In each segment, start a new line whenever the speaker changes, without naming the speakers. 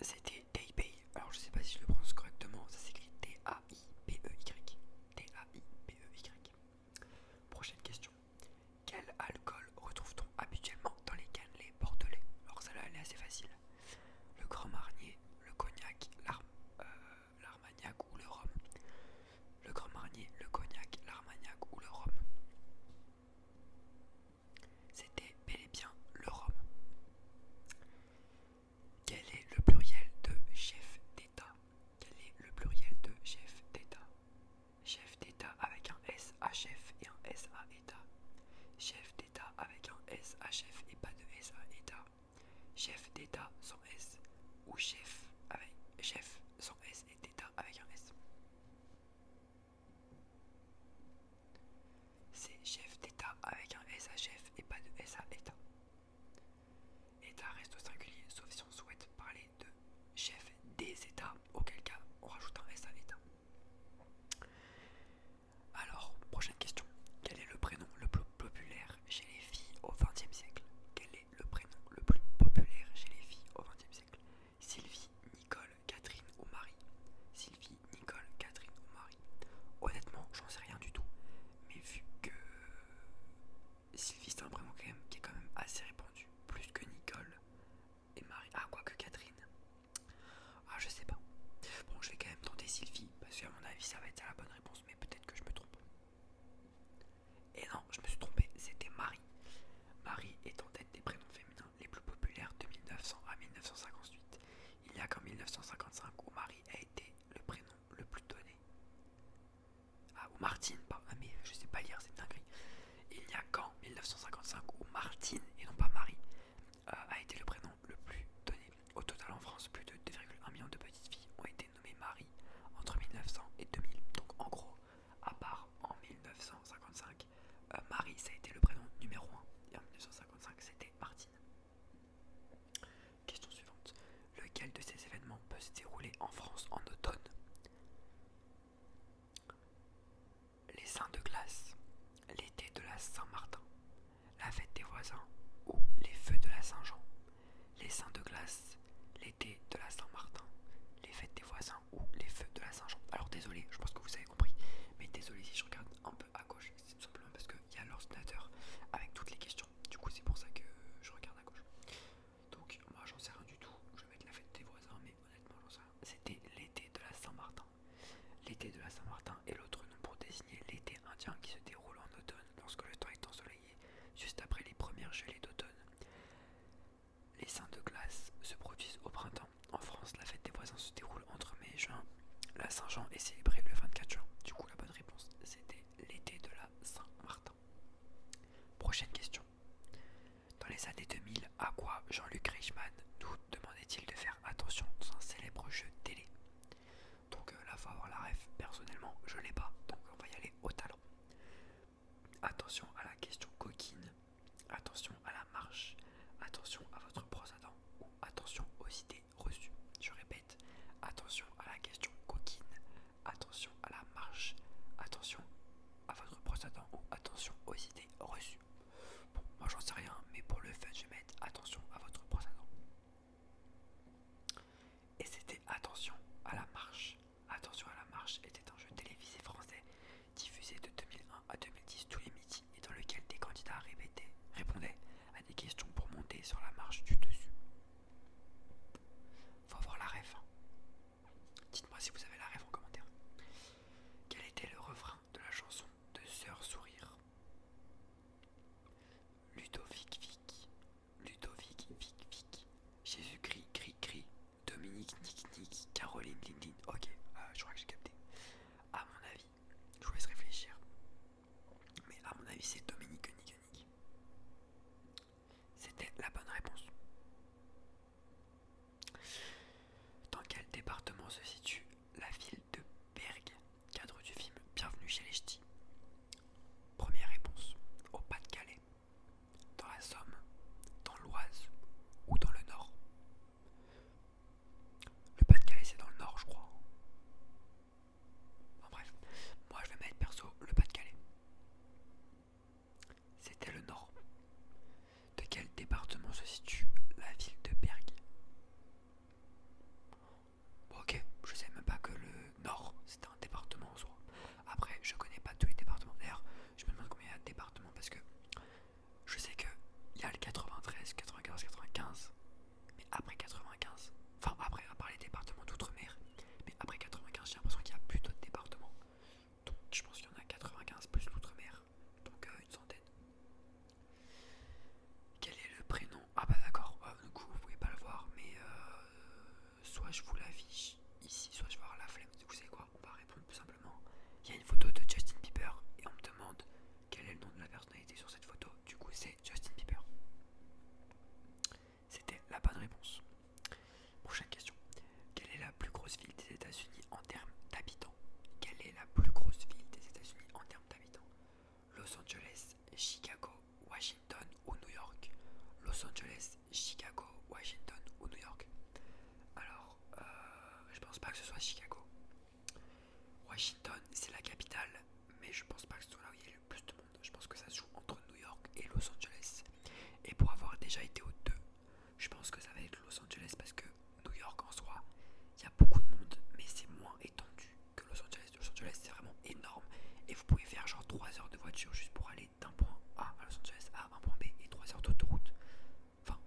C'était Taipei. Alors je sais pas si je le prononce correctement, ça s'écrit T-A-I-P-E-Y. T-A-I-P-E-Y. Prochaine question. Quel alcool retrouve-t-on habituellement dans les cannelés bordelais? Alors celle-là elle est assez facile. Le Grand Marnier, le cognac, l'armagnac ou le rhum. Le Grand Marnier, le cognac, l'armagnac ou le rhum. C'était bel et bien le rhum. Quel est le pluriel de chef d'État? Quel est le pluriel de chef d'État? Chef d'État avec un S à chef et un S à État. Chef d'État avec un S à chef et pas de S à État. Chef d'État sans S. Ou chef sans S et d'État avec un S. C'est chef d'État avec un S à chef et pas de S à État. État reste au singulier, sauf si on souhaite parler de chef des États, auquel cas on rajoute un S à État. Alors, prochaine question. Quel est le prénom le plus populaire chez les filles au XXe siècle? Quel est le prénom le plus populaire chez les filles au XXe siècle? Sylvie, Nicole, Catherine ou Marie? Sylvie, Nicole, Catherine ou Marie? Honnêtement, j'en sais rien du tout. Mais vu que Sylvie c'est un prénom qui est quand même assez répandu, plus que Nicole et Marie. Ah, quoi que Catherine. Ah, je sais pas. Bon, je vais quand même tenter Sylvie, parce qu'à mon avis ça va être la bonne réponse, mais peut-être que je me trompe. Et non, je me suis trompé, c'était Marie. Marie est en tête des prénoms féminins les plus populaires de 1900 à 1958. Il n'y a qu'en 1955 où Marie a été le prénom le plus donné. Ah, ou Martine, pardon, mais je sais pas lire, c'est dingue. Il n'y a qu'en 1955 où Martine, et non pas Marie, a été le prénom le plus donné. Au total en France, plus de 2,1 millions de petites filles ont été nommées Marie entre 1900 et 2000. Donc en gros, à part en 1955, Marie ça a été le prénom numéro 1 et en 1955 c'était Martine. Question suivante. Lequel de ces événements peut se dérouler en France en automne? Les Saints de glace, l'été de la Saint-Martin, la fête des voisins ou les feux de la Saint-Jean. Les Saints de glace, l'été de la Saint-Martin, les fêtes des voisins ou les feux de la Saint-Jean. Alors désolé, je pense que vous avez compris, mais désolé si je regarde un peu à gauche, c'est tout simplement parce qu'il y a l'ordinateur avec toutes les questions. Du coup c'est pour ça que je regarde à gauche. Donc moi j'en sais rien du tout, je vais mettre la fête des voisins, mais honnêtement j'en sais rien. C'était l'été de la Saint-Martin. L'été de la Saint-Martin est l'autre nom pour désigner l'été indien qui se déroule en automne lorsque le temps est ensoleillé, juste après les premières gelées d'automne. Les Saints de glace se produisent au printemps. En France, la fête des voisins se déroule entre mai et juin. La Saint-Jean est célébrée le 24 juin. Du coup, la bonne réponse, c'était l'été de la Saint-Martin. Prochaine question. Dans les années 2000, à quoi Jean-Luc Reichmann nous demandait-il de faire attention dans un célèbre jeu télé? Donc là, faut avoir la ref. Personnellement, je l'ai pas, donc on va y aller au talent. Attention à la question coquine. Attention à la marche. Attention à votre brosse à dents. Ou attention aux idées reçues. Je répète, attention à la question coquine. Attention à la marche. Attention à votre brosse à dents. Ou attention aux idées reçues. Bon, moi j'en sais rien, mais pour le fun, je vais mettre attention à votre brosse à dents. Et c'était attention à la marche. Attention à la marche était un jeu télévisé français diffusé de 2001 à 2010 tous les midis et dans lequel des candidats répondaient à des questions pour monter sur la marche du dessus. Faut avoir la ref. Dites-moi si vous avez la ref en commentaire. Quel était le refrain de la chanson de Sœur Sourire? Ludovic Vic, Ludovic Vic Vic, Jésus-Christ cri cri, Dominique Nick Nick, Caroline Lin Lin. Ok, je crois que j'ai capté. À mon avis, je vous laisse réfléchir. Mais à mon avis, c'est Dominique Nick Nick. C'était la bonne réponse. Dans quel département se situe la ville de Berg, cadre du film Bienvenue chez les Ch'tis? Première réponse, au Pas-de-Calais, dans la Somme, dans l'Oise ou dans le Nord. Le Pas-de-Calais c'est dans le Nord je crois. Bon bref, moi je vais mettre perso le Pas-de-Calais. C'était le Nord. De quel département se situe la ville de Berg? je vous l'affiche ici, soit je vais avoir la flemme. Vous savez quoi, on va répondre tout simplement. Il y a une photo de Justin Bieber et on me demande quel est le nom de la personnalité sur cette photo. Du coup, c'est Justin Bieber. C'était la bonne réponse. Prochaine question. Quelle est la plus grosse ville des États-Unis en termes d'habitants? Quelle est la plus grosse ville des États-Unis en termes d'habitants? Los Angeles, Chicago, Washington ou New York? Los Angeles, Chicago, Washington ou New York? Alors, je pense pas que ce soit Chicago. Washington, c'est la capitale, mais je pense pas que ce soit là où il y a le plus de monde. Je pense que ça se joue entre New York et Los Angeles. Et pour avoir déjà été aux deux, je pense que ça va être Los Angeles parce que New York en soi, il y a beaucoup de monde, mais c'est moins étendu que Los Angeles. Los Angeles, c'est vraiment énorme et vous pouvez faire genre 3 heures de voiture juste pour aller d'un point A à Los Angeles à un point B et 3 heures d'autoroute. Enfin,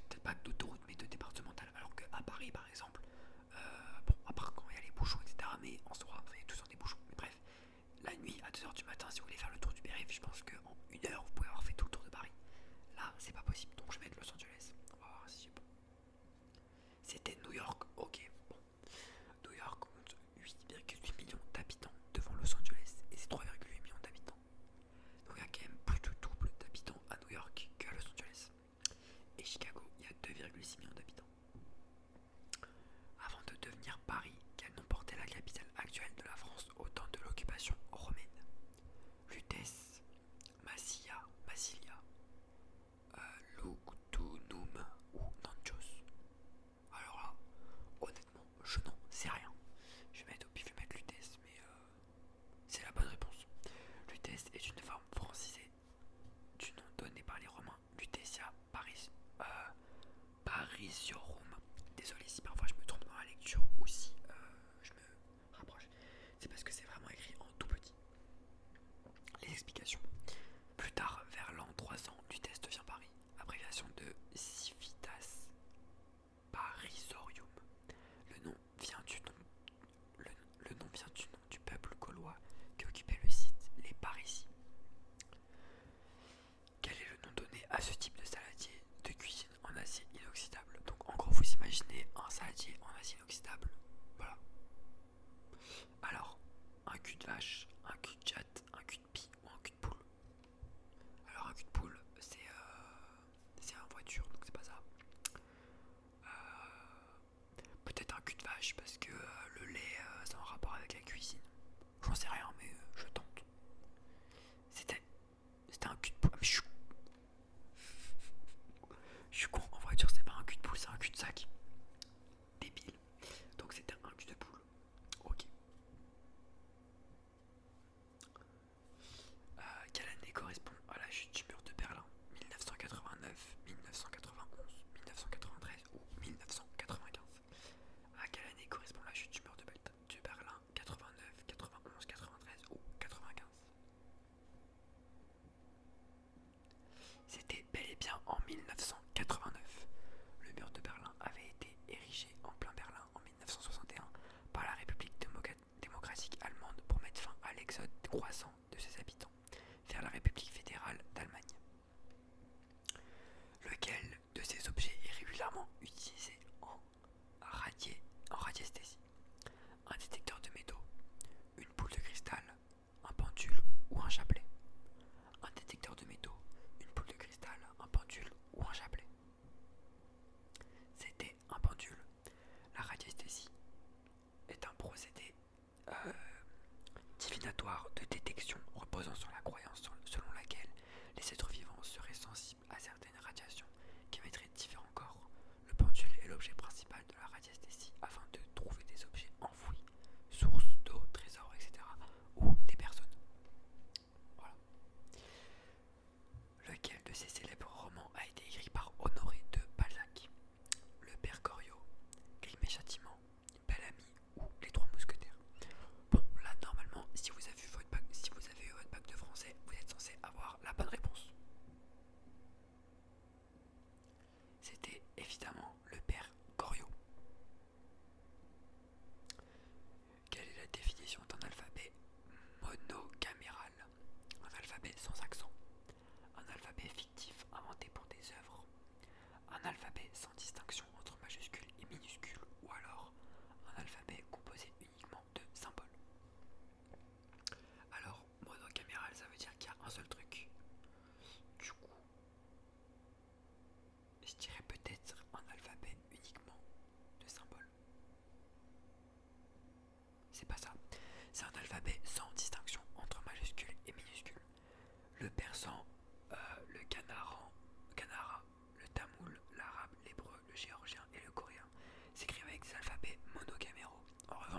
peut-être pas d'autoroute, mais de départementale. Alors qu'à Paris, par exemple, bon, à part quand il y a les bouchons, etc., mais en soi, on est tous dans des bouchons. Mais bref, la nuit à 2h du matin, si vous voulez faire le tour du périph', je pense qu'en 1 heure, vous pouvez avoir fait tout le tour de Paris. Là, c'est pas possible, donc je vais mettre Los Angeles. On va voir si j'ai bon. C'était New York, ok. Bon. New York compte 8,8 millions d'habitants devant Los Angeles et c'est 3,8 millions d'habitants. Donc il y a quand même plus du double d'habitants à New York qu'à Los Angeles. Et Chicago, il y a 2,6 millions d'habitants. Avant de devenir Paris, quel nom portait la capitale actuelle de la France au temps de l'occupation romaine? Lutèce, Massilia, Lugdunum ou Nanchos? Alors là, honnêtement, je n'en sais rien. Je vais mettre au pif, je vais mettre Lutèce, mais c'est la bonne réponse. Lutèce est une forme francisée du nom donné par les Romains, Lutetia Parisiorum. Désolé si parfois je me trompe dans la lecture ou si je me rapproche. C'est parce que c'est vraiment écrit en tout petit. Les explications. Plus tard, vers l'an 300, Lutèce devient Paris, abréviation de Civitas Parisorium. Le nom vient du nom, le nom vient du nom du peuple gaulois qui occupait le site, les Parisis. Quel est le nom donné à ce type de saladier de cuisine en acier inoxydable? Donc en gros vous imaginez un saladier en acier inoxydable. Voilà. Alors, un cul de vache, un cul de chatte, un cul de pie ou un cul de poule? Alors un cul de poule c'est en voiture donc c'est pas ça. Peut-être un cul de vache parce que le lait c'est en rapport avec la cuisine. J'en sais rien mais je tente. C'était un cul de poule. Ah, mais je suis con, en voiture c'est pas un cul de poule, c'est un cul de sac. Débile. Donc c'était un cul de poule. Ok. Quelle année correspond à la chute du mur de Berlin? 1989, 1991, 1993 ou 1995? À quelle année correspond la chute du mur de Berlin? 89, 91, 93 ou 95? C'était bel et bien en 1989. Le mur de Berlin avait été érigé en plein Berlin en 1961 par la République démocratique allemande pour mettre fin à l'exode croissant de ses habitants vers la République fédérale d'Allemagne. Lequel de ces objets est régulièrement utilisé en radiesthésie? Un détecteur de métaux, une boule de cristal, un pendule ou un chapelet? Un détecteur de métaux, une boule de cristal, un pendule ou un chapelet? C'était un pendule. La radiesthésie est un procédé divinatoire de détection reposant sur la croyance selon laquelle les êtres vivants seraient sensibles à certaines radiations qui émettraient différents corps. Le pendule est l'objet principal de la radiesthésie afin de trouver des objets enfouis, sources d'eau, trésors, etc. ou des personnes. Voilà. Lequel de ces célèbres romans a été écrit par Honoré de Balzac? Le Père Goriot, Crime et Châtiment, Bel Ami ou Les Trois Mousquetaires? Bon, là normalement, si vous avez eu votre bac de français, vous êtes censé avoir la bonne réponse. C'était évidemment le Père Goriot. Quelle est la définition d'un alphabet monocaméral? Un alphabet sans accent, un alphabet fictif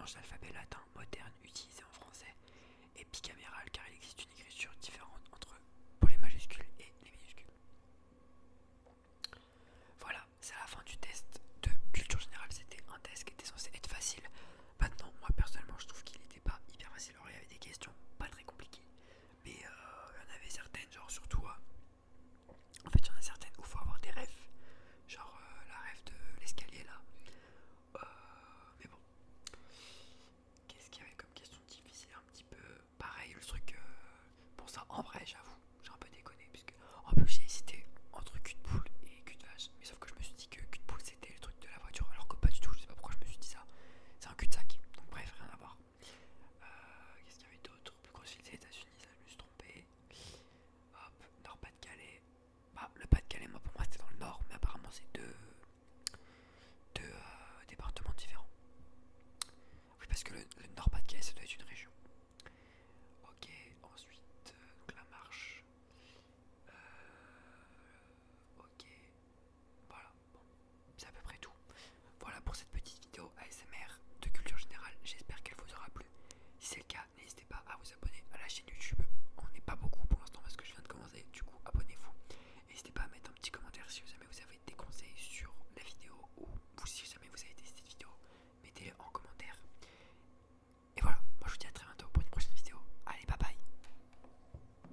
mélange d'alphabet latin moderne utilisé en français et bicaméral car il existe une écriture différente pour les majuscules et les minuscules. Voilà, c'est la fin du test de culture générale. C'était un test qui était censé être facile. Maintenant, moi personnellement, je trouve qu'il n'était pas hyper facile. Alors, il y avait des questions pas très compliquées, mais il y en avait certaines, genre surtout, en fait, il y en a certaines où il faut avoir des rêves, genre la rêve de l'escalier là. Euh, mais bon, qu'est-ce qu'il y avait comme question difficile un petit peu. Pareil, le truc. Bon, ça, en vrai, j'avoue, j'ai un peu déconné, puisque en plus j'ai hésité entre cul de poule et cul de vache. Mais sauf que je me suis dit que cul de poule c'était le truc de la voiture, alors que pas du tout. Je sais pas pourquoi je me suis dit ça. C'est un cul de sac. Donc, bref, rien à voir. Qu'est-ce qu'il y avait d'autre? Plus grosse ville des États-Unis, ça je me suis trompé. Hop, Nord-Pas-de-Calais. Bah, le Pas-de-Calais, moi pour moi c'était dans le nord, mais apparemment c'est deux départements différents. Oui, parce que le Nord-Pas-de-Calais ça doit être une région.